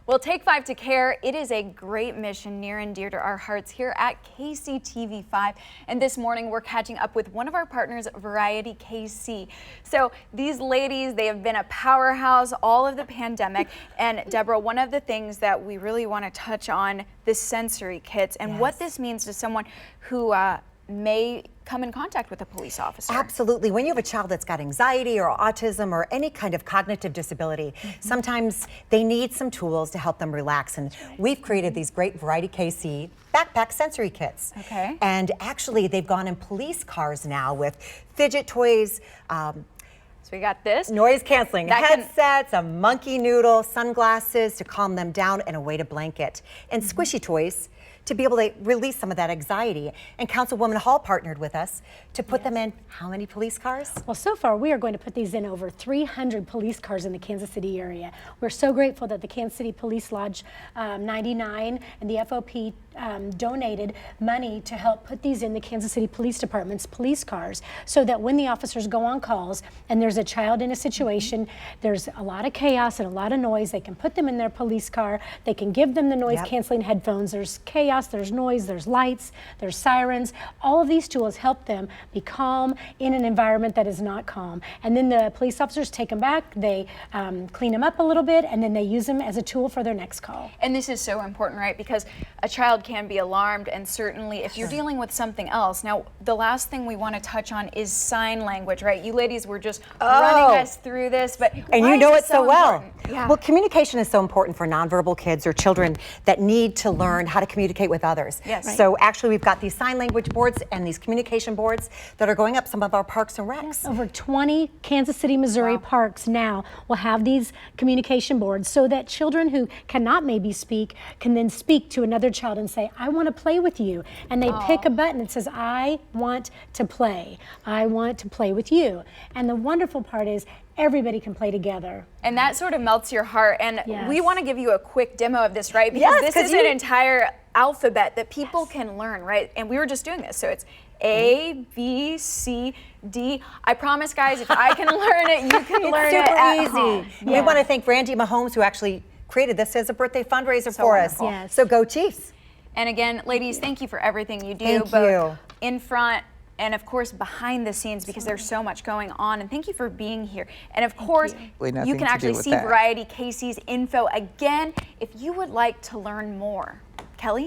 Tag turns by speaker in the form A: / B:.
A: Well, Take 5 to Care, it is a great mission near and dear to our hearts here at KCTV5. And this morning we're catching up with one of our partners, Variety KC. So these ladies, they have been a powerhouse all of the pandemic. And Deborah, one of the things that we really want to touch on, the sensory kits and what this means to someone who may come in contact with a police officer.
B: Absolutely. When you have a child that's got anxiety or autism or any kind of cognitive disability, sometimes they need some tools to help them relax. And we've created these great Variety KC backpack sensory kits.
A: Okay.
B: And actually, they've gone in police cars now with fidget toys,
A: So we got this.
B: noise canceling headsets, a monkey noodle, sunglasses to calm them down, and a weighted blanket, and squishy toys to be able to release some of that anxiety. And Councilwoman Hall partnered with us to put them in how many police cars?
C: Well, so far we are going to put these in over 300 police cars in the Kansas City area. We're so grateful that the Kansas City Police Lodge 99 and the FOP donated money to help put these in the Kansas City Police Department's police cars, so that when the officers go on calls and there's a child in a situation, there's a lot of chaos and a lot of noise, they can put them in their police car, they can give them the noise canceling headphones. There's chaos, there's noise, there's lights, there's sirens. All of these tools help them be calm in an environment that is not calm. And then the police officers take them back, they clean them up a little bit, and then they use them as a tool for their next call.
A: And this is so important, right? Because a child can be alarmed, and certainly if you're dealing with something else. Now, the last thing we want to touch on is sign language, right? You ladies were just running us through this, but
B: and you know it so well.
A: Important? Yeah.
B: Well, communication is so important for nonverbal kids or children that need to learn how to communicate with others.
A: Yes. Right.
B: So actually, we've got these sign language boards and these communication boards that are going up some of our parks and recs.
C: Yes, over 20 Kansas City, Missouri parks now will have these communication boards, so that children who cannot maybe speak can then speak to another child and say, I want to play with you. And they pick a button that says, I want to play. I want to play with you. And the wonderful part is everybody can play together.
A: And that sort of melts your heart. And
C: Yes.
A: we want to give you a quick demo of this, right? Because this is an entire alphabet that people can learn, right? And we were just doing this. So it's A, B, C, D. I promise, guys, if I can learn it, you can learn it at home.
B: We want to thank Randy Mahomes, who actually created this as a birthday fundraiser for
A: wonderful.
B: us.
C: Yes.
B: So go Chiefs.
A: And again, ladies, thank you for everything you do,
B: Thank
A: both
B: you.
A: in front and of course behind the scenes, because there's so much going on. And thank you for being here. And of course, you can actually see Variety KC's info again if you would like to learn more. Kelly?